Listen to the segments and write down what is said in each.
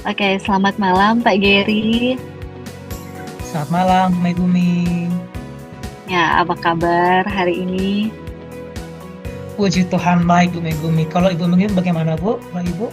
Oke, selamat malam Pak Gary. Selamat malam, Megumi. Ya, apa kabar hari ini? Puji Tuhan baik, Bu Megumi. Kalau Ibu Megumi bagaimana, Bu? Kalau Ibu?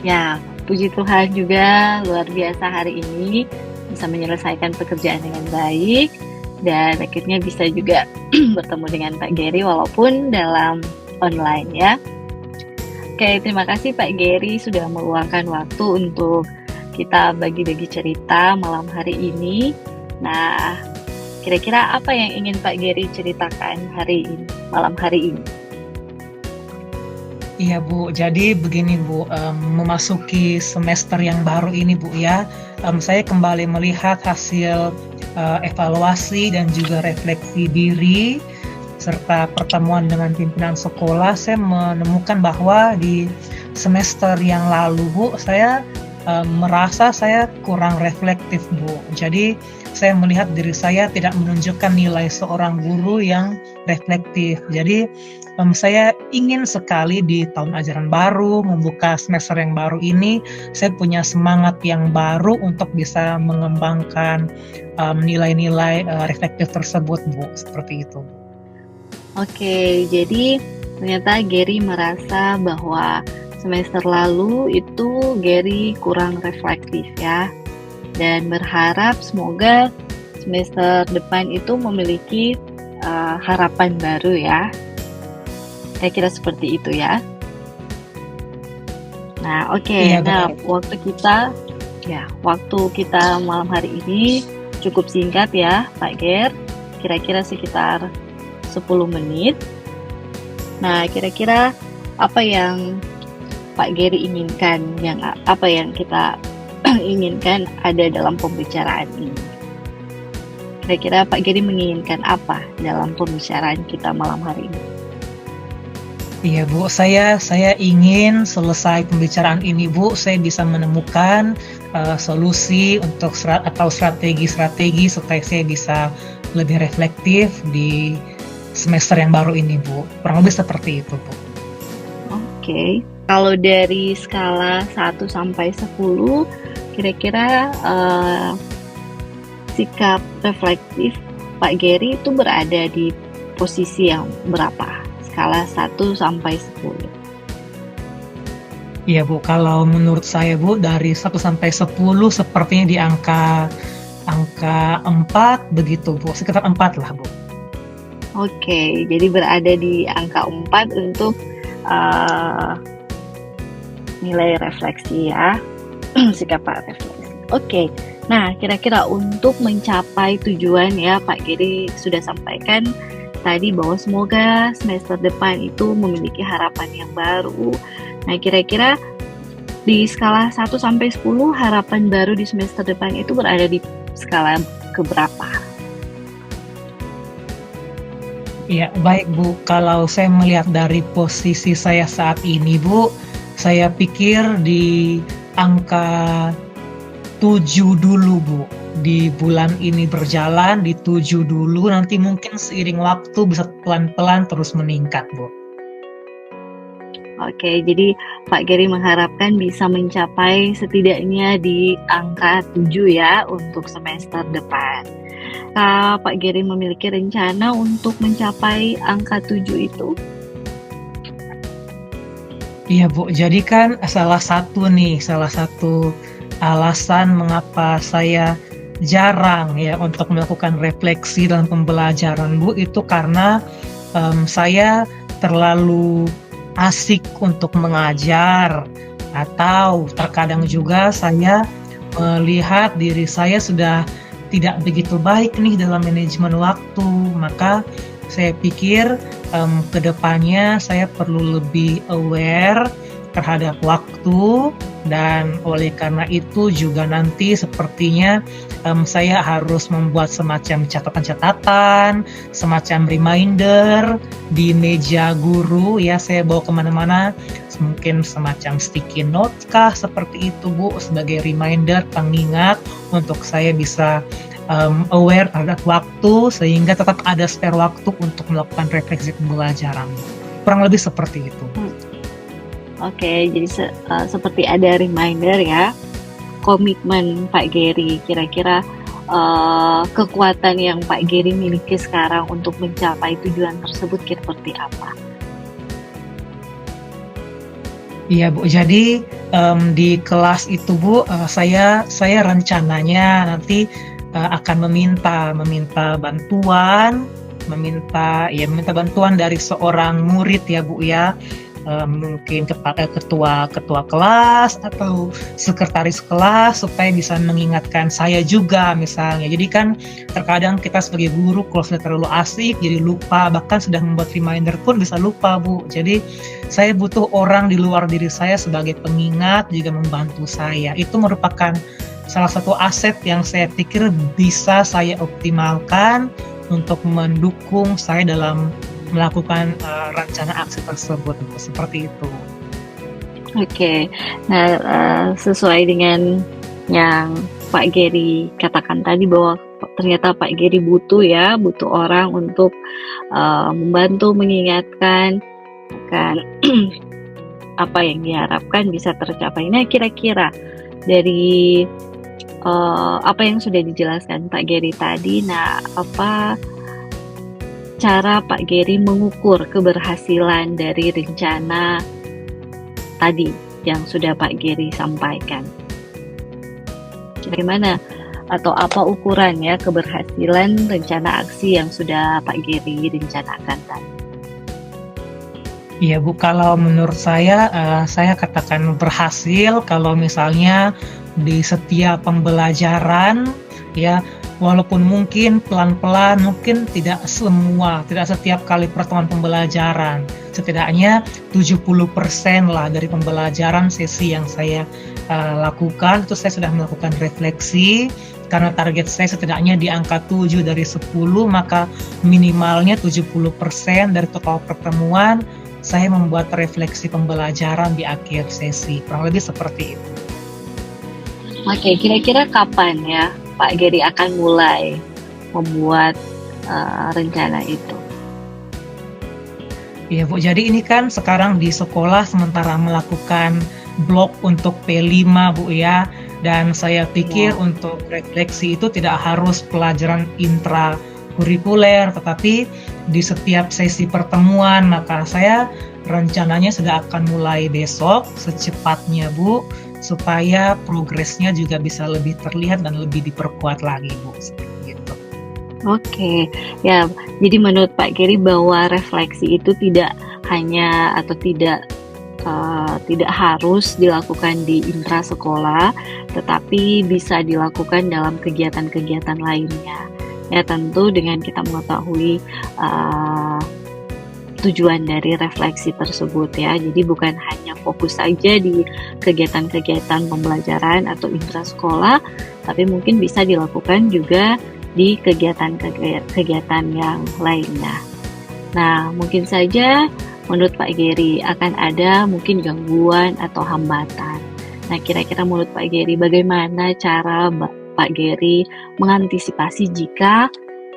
Ya, puji Tuhan juga luar biasa hari ini bisa menyelesaikan pekerjaan dengan baik dan akhirnya bisa juga bertemu dengan Pak Gary walaupun dalam online ya. Oke, terima kasih Pak Gary sudah meluangkan waktu untuk kita bagi-bagi cerita malam hari ini. Nah, kira-kira apa yang ingin Pak Gary ceritakan hari ini, malam hari ini? Iya, Bu. Jadi begini, Bu. Memasuki semester yang baru ini, Bu, ya. Saya kembali melihat hasil evaluasi dan juga refleksi diri serta pertemuan dengan pimpinan sekolah. Saya menemukan bahwa di semester yang lalu, Bu, saya merasa saya kurang reflektif, Bu. Jadi saya melihat diri saya tidak menunjukkan nilai seorang guru yang reflektif. Jadi saya ingin sekali di tahun ajaran baru, membuka semester yang baru ini, saya punya semangat yang baru untuk bisa mengembangkan nilai-nilai reflektif tersebut, Bu. Seperti itu. Oke, jadi ternyata Gary merasa bahwa semester lalu itu Gary kurang reflektif ya, dan berharap semoga semester depan itu memiliki harapan baru ya. Saya kira seperti itu ya. Nah, oke. Iya, Nah, betul. waktu kita malam hari ini cukup singkat ya, Pak Ger. Kira-kira sekitar 10 menit. Nah, kira-kira apa yang Pak Gary inginkan, apa yang kita inginkan ada dalam pembicaraan ini? Kira-kira Pak Gary menginginkan apa dalam pembicaraan kita malam hari ini? Iya, Bu, saya ingin selesai pembicaraan ini, Bu, saya bisa menemukan solusi untuk atau strategi-strategi supaya saya bisa lebih reflektif di semester yang baru ini, Bu. Kurang lebih seperti itu, Bu. Oke. Kalau dari skala 1 sampai 10, kira-kira sikap reflektif Pak Gary itu berada di posisi yang berapa? Skala 1 sampai 10. Iya, Bu, kalau menurut saya, Bu, dari 1 sampai 10 sepertinya di angka 4 begitu, Bu. Sekitar 4 lah, Bu. Oke, jadi berada di angka 4 untuk nilai refleksi ya. Sikap Pak refleksi. Oke. Nah, kira-kira untuk mencapai tujuan ya Pak Giri sudah sampaikan tadi bahwa semoga semester depan itu memiliki harapan yang baru. Nah, kira-kira di skala 1 sampai 10 harapan baru di semester depan itu berada di skala keberapa? Ya, baik, Bu. Kalau saya melihat dari posisi saya saat ini, Bu, saya pikir di angka 7 dulu, Bu. Di bulan ini berjalan di 7 dulu, nanti mungkin seiring waktu bisa pelan-pelan terus meningkat, Bu. Oke, jadi Pak Gary mengharapkan bisa mencapai setidaknya di angka 7 ya untuk semester depan. Pak Gary memiliki rencana untuk mencapai angka 7 itu? Iya, Bu. Jadi kan salah satu alasan mengapa saya jarang ya untuk melakukan refleksi dalam pembelajaran, Bu, itu karena saya terlalu asik untuk mengajar, atau terkadang juga saya melihat diri saya sudah tidak begitu baik nih dalam manajemen waktu. Maka saya pikir ke depannya saya perlu lebih aware terhadap waktu, dan oleh karena itu juga nanti sepertinya saya harus membuat semacam catatan-catatan, semacam reminder di meja guru ya, saya bawa kemana-mana, mungkin semacam sticky note kah, seperti itu, Bu, sebagai reminder, pengingat untuk saya bisa aware terhadap waktu, sehingga tetap ada spare waktu untuk melakukan refleksi pembelajaran. Kurang lebih seperti itu. Oke, jadi seperti ada reminder ya. komitmen Pak Gary? Kira-kira kekuatan yang Pak Gary miliki sekarang untuk mencapai tujuan tersebut seperti apa? Iya Bu, jadi di kelas itu Bu, saya rencananya nanti akan meminta bantuan, meminta bantuan dari seorang murid ya Bu ya, mungkin ketua kelas atau sekretaris kelas supaya bisa mengingatkan saya juga misalnya. Jadi kan terkadang kita sebagai guru kalau sudah terlalu asik jadi lupa, bahkan sudah membuat reminder pun bisa lupa Bu. Jadi saya butuh orang di luar diri saya sebagai pengingat juga membantu saya. Itu merupakan salah satu aset yang saya pikir bisa saya optimalkan untuk mendukung saya dalam melakukan rencana aksi tersebut, seperti itu. Oke, nah sesuai dengan yang Pak Gary katakan tadi bahwa ternyata Pak Gary butuh orang untuk membantu mengingatkan akan apa yang diharapkan bisa tercapai. Nah, kira-kira dari apa yang sudah dijelaskan Pak Gary tadi, nah apa cara Pak Gary mengukur keberhasilan dari rencana tadi yang sudah Pak Gary sampaikan? Bagaimana atau apa ukuran ya keberhasilan rencana aksi yang sudah Pak Gary rencanakan tadi? Iya Bu, kalau menurut saya katakan berhasil kalau misalnya di setiap pembelajaran ya, walaupun mungkin pelan-pelan, mungkin tidak setiap kali pertemuan pembelajaran, setidaknya 70% lah dari pembelajaran sesi yang saya lakukan, itu saya sudah melakukan refleksi, karena target saya setidaknya di angka 7 dari 10, maka minimalnya 70% dari total pertemuan, saya membuat refleksi pembelajaran di akhir sesi, kurang lebih seperti itu. Oke, kira-kira kapan ya Pak Gary akan mulai membuat rencana itu? Iya Bu, jadi ini kan sekarang di sekolah sementara melakukan blok untuk P5 Bu ya, dan saya pikir untuk refleksi itu tidak harus pelajaran intrakurikuler, tetapi di setiap sesi pertemuan, maka saya rencananya sudah akan mulai besok secepatnya Bu, supaya progresnya juga bisa lebih terlihat dan lebih diperkuat lagi Bu, seperti itu. Oke, ya jadi menurut Pak Gary bahwa refleksi itu tidak hanya atau tidak harus dilakukan di intra sekolah, tetapi bisa dilakukan dalam kegiatan-kegiatan lainnya. Ya tentu dengan kita mengetahui tujuan dari refleksi tersebut ya. Jadi bukan hanya fokus saja di kegiatan-kegiatan pembelajaran atau intrasekolah, tapi mungkin bisa dilakukan juga di kegiatan-kegiatan yang lainnya. Nah, mungkin saja menurut Pak Gary akan ada mungkin gangguan atau hambatan. Nah, kira-kira menurut Pak Gary bagaimana cara Pak Gary mengantisipasi jika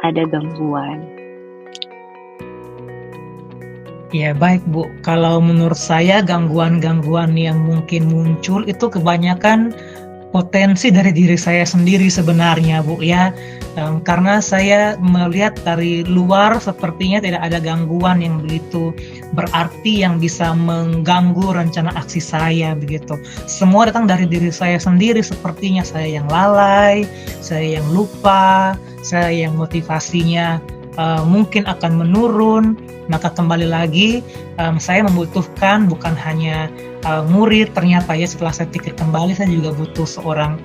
ada gangguan? Ya baik Bu, kalau menurut saya gangguan-gangguan yang mungkin muncul itu kebanyakan potensi dari diri saya sendiri sebenarnya Bu ya, karena saya melihat dari luar sepertinya tidak ada gangguan yang begitu berarti yang bisa mengganggu rencana aksi saya begitu. Semua datang dari diri saya sendiri, sepertinya saya yang lalai, saya yang lupa, saya yang motivasinya mungkin akan menurun. Maka kembali lagi saya membutuhkan bukan hanya murid, ternyata ya setelah saya pikir kembali saya juga butuh seorang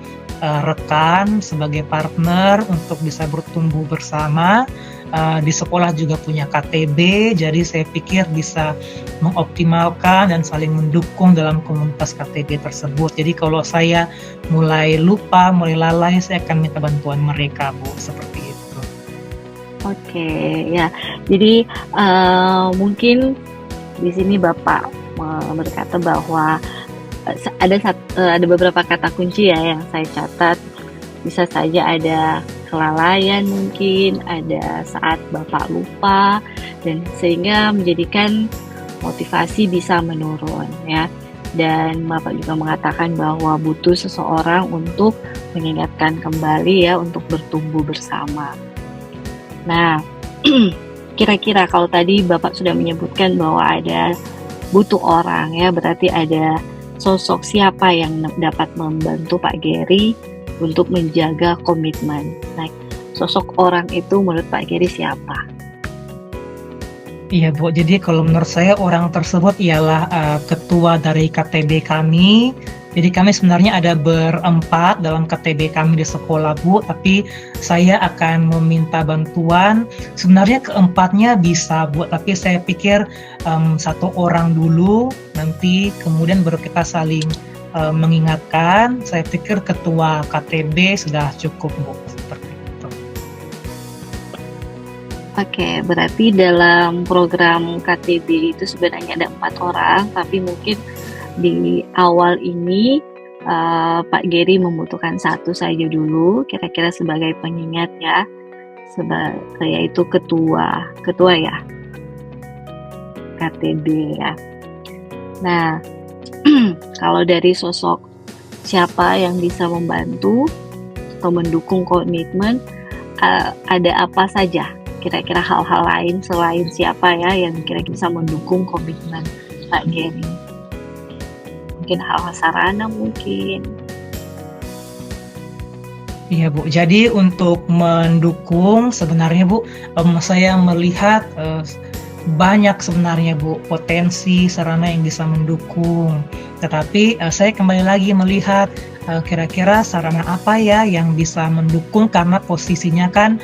rekan sebagai partner untuk bisa bertumbuh bersama. Di sekolah juga punya KTB, jadi saya pikir bisa mengoptimalkan dan saling mendukung dalam komunitas KTB tersebut. Jadi kalau saya mulai lupa, mulai lalai, saya akan minta bantuan mereka Bu, seperti itu. Oke, ya. Jadi mungkin di sini Bapak berkata bahwa ada beberapa kata kunci ya yang saya catat. Bisa saja ada kelalaian mungkin, ada saat Bapak lupa, dan sehingga menjadikan motivasi bisa menurun ya. dan Bapak juga mengatakan bahwa butuh seseorang untuk mengingatkan kembali ya, untuk bertumbuh bersama. Nah, kira-kira kalau tadi Bapak sudah menyebutkan bahwa ada butuh orang ya, berarti ada sosok siapa yang dapat membantu Pak Gary untuk menjaga komitmen. Nah, sosok orang itu menurut Pak Gary siapa? Iya Bu, jadi kalau menurut saya orang tersebut ialah ketua dari KTB kami. Jadi kami sebenarnya ada berempat dalam KTB kami di sekolah Bu, tapi saya akan meminta bantuan. Sebenarnya keempatnya bisa Bu, tapi saya pikir satu orang dulu, nanti kemudian baru kita saling mengingatkan. Saya pikir ketua KTB sudah cukup Bu, seperti itu. Oke, berarti dalam program KTB itu sebenarnya ada 4 orang, tapi mungkin di awal ini Pak Gary membutuhkan satu saja dulu, kira-kira sebagai pengingat ya, yaitu ketua ya KTB ya. Nah, kalau dari sosok siapa yang bisa membantu atau mendukung komitmen, ada apa saja? Kira-kira hal-hal lain selain siapa ya yang kira-kira bisa mendukung komitmen Pak Gary? Mungkin hal-hal sarana mungkin. Iya Bu, jadi untuk mendukung sebenarnya Bu, saya melihat banyak sebenarnya Bu potensi sarana yang bisa mendukung. Tetapi saya kembali lagi melihat kira-kira sarana apa ya yang bisa mendukung, karena posisinya kan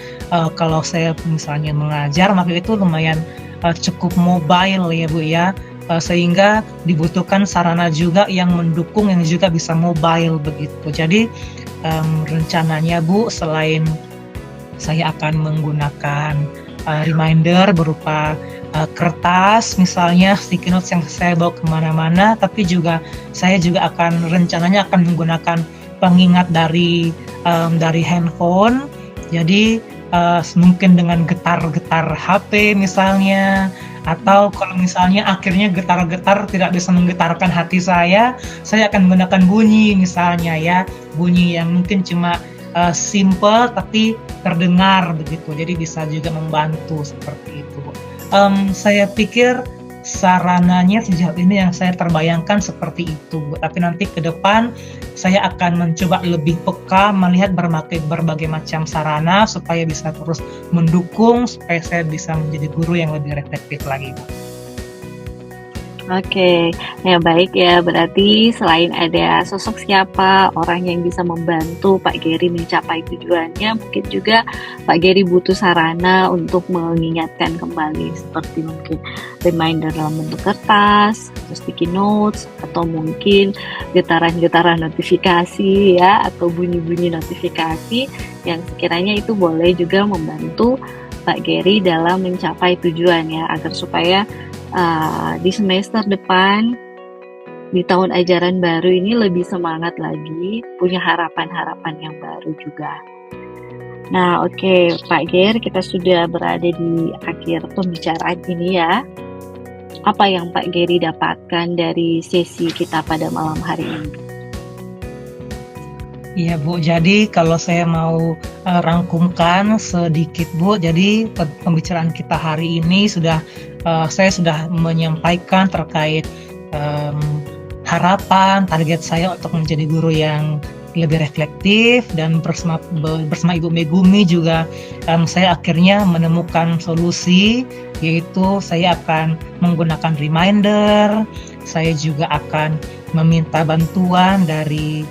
kalau saya misalnya mengajar maka itu lumayan cukup mobile ya Bu ya, sehingga dibutuhkan sarana juga yang mendukung yang juga bisa mobile begitu. Jadi rencananya Bu, selain saya akan menggunakan reminder berupa kertas misalnya sticky notes yang saya bawa kemana-mana, tapi juga saya juga rencananya akan menggunakan pengingat dari handphone. Jadi mungkin dengan getar-getar HP misalnya, atau kalau misalnya akhirnya getar-getar tidak bisa menggetarkan hati saya akan menggunakan bunyi misalnya ya, bunyi yang mungkin cuma simple tapi terdengar begitu, jadi bisa juga membantu seperti itu. Saya pikir sarananya sejauh ini yang saya terbayangkan seperti itu, tapi nanti ke depan saya akan mencoba lebih peka melihat berbagai macam sarana supaya bisa terus mendukung, supaya saya bisa menjadi guru yang lebih reflektif lagi Bu. Oke, ya baik ya, berarti selain ada sosok siapa orang yang bisa membantu Pak Gary mencapai tujuannya, mungkin juga Pak Gary butuh sarana untuk mengingatkan kembali, seperti mungkin reminder dalam bentuk kertas, atau sticky notes, atau mungkin getaran-getaran notifikasi ya, atau bunyi-bunyi notifikasi yang sekiranya itu boleh juga membantu Pak Gary dalam mencapai tujuan ya, agar supaya di semester depan, di tahun ajaran baru ini lebih semangat lagi, punya harapan-harapan yang baru juga. Nah, oke, Pak Ger, kita sudah berada di akhir pembicaraan ini ya. Apa yang Pak Gary dapatkan dari sesi kita pada malam hari ini? Iya Bu, jadi kalau saya mau rangkumkan sedikit Bu, jadi pembicaraan kita hari ini saya sudah menyampaikan terkait harapan, target saya untuk menjadi guru yang lebih reflektif, dan bersama Ibu Megumi juga saya akhirnya menemukan solusi, yaitu saya akan menggunakan reminder, saya juga akan meminta bantuan dari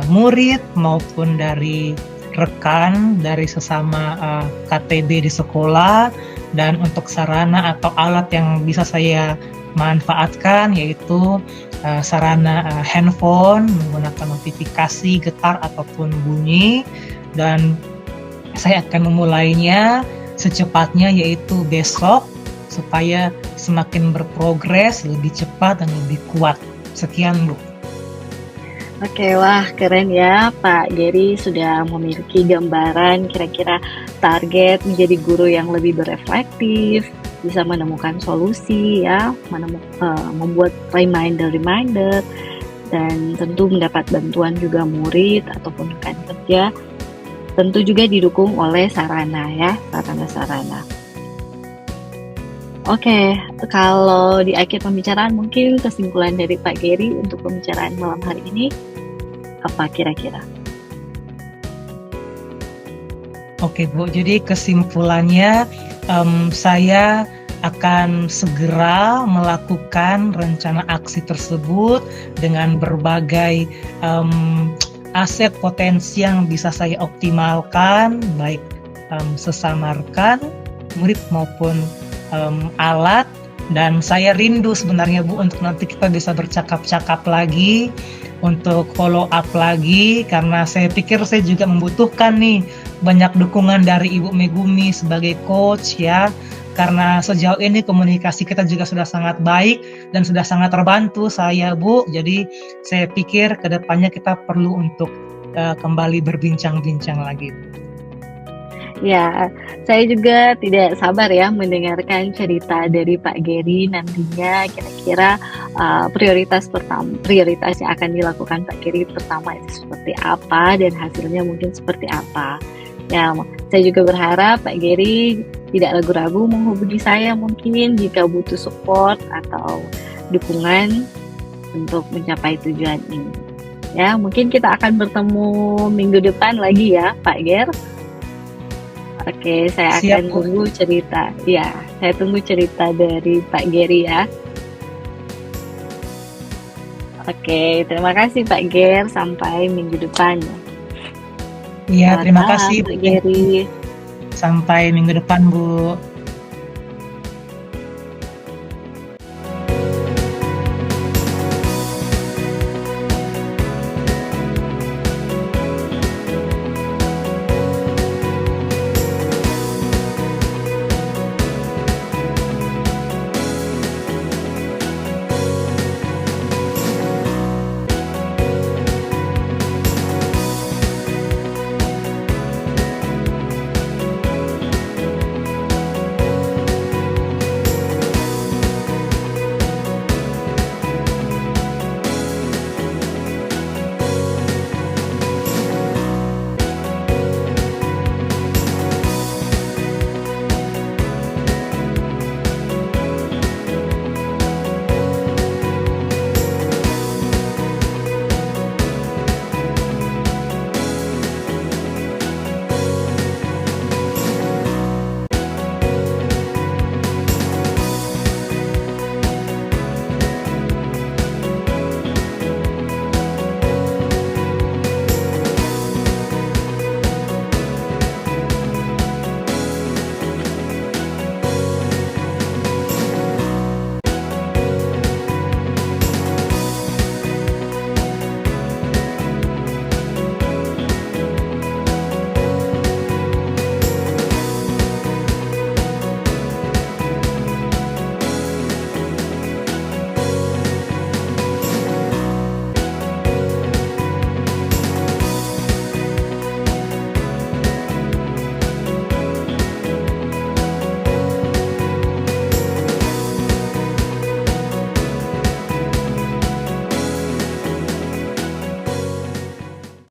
murid maupun dari rekan dari sesama KTB di sekolah. Dan untuk sarana atau alat yang bisa saya manfaatkan yaitu sarana handphone menggunakan notifikasi, getar ataupun bunyi, dan saya akan memulainya secepatnya yaitu besok supaya semakin berprogres lebih cepat dan lebih kuat. Sekian Bu. Oke, wah keren ya, Pak Gary sudah memiliki gambaran kira-kira target menjadi guru yang lebih bereflektif, bisa menemukan solusi ya, membuat reminder-reminder, dan tentu mendapat bantuan juga murid ataupun rekan kerja. Tentu juga didukung oleh sarana ya, sarana-sarana. Oke, kalau di akhir pembicaraan mungkin kesimpulan dari Pak Gary untuk pembicaraan malam hari ini apa kira-kira? Oke Bu, jadi kesimpulannya saya akan segera melakukan rencana aksi tersebut dengan berbagai aset potensi yang bisa saya optimalkan, baik sesama rekan, murid maupun alat. Dan saya rindu sebenarnya Bu untuk nanti kita bisa bercakap-cakap lagi, untuk follow up lagi, karena saya pikir saya juga membutuhkan nih banyak dukungan dari Ibu Megumi sebagai coach ya, karena sejauh ini komunikasi kita juga sudah sangat baik dan sudah sangat terbantu saya Bu. Jadi saya pikir kedepannya kita perlu untuk kembali berbincang-bincang lagi. Ya, saya juga tidak sabar ya mendengarkan cerita dari Pak Gary nantinya kira-kira prioritas yang akan dilakukan Pak Gary pertama itu seperti apa dan hasilnya mungkin seperti apa. Ya, saya juga berharap Pak Gary tidak ragu-ragu menghubungi saya mungkin jika butuh support atau dukungan untuk mencapai tujuan ini. Ya, mungkin kita akan bertemu minggu depan lagi ya, Pak Gary. Oke, saya akan tunggu cerita. Ya, saya tunggu cerita dari Pak Gary ya. Oke, terima kasih Pak Gary. Sampai minggu depan. Iya, terima kasih Pak Gary. Sampai minggu depan Bu.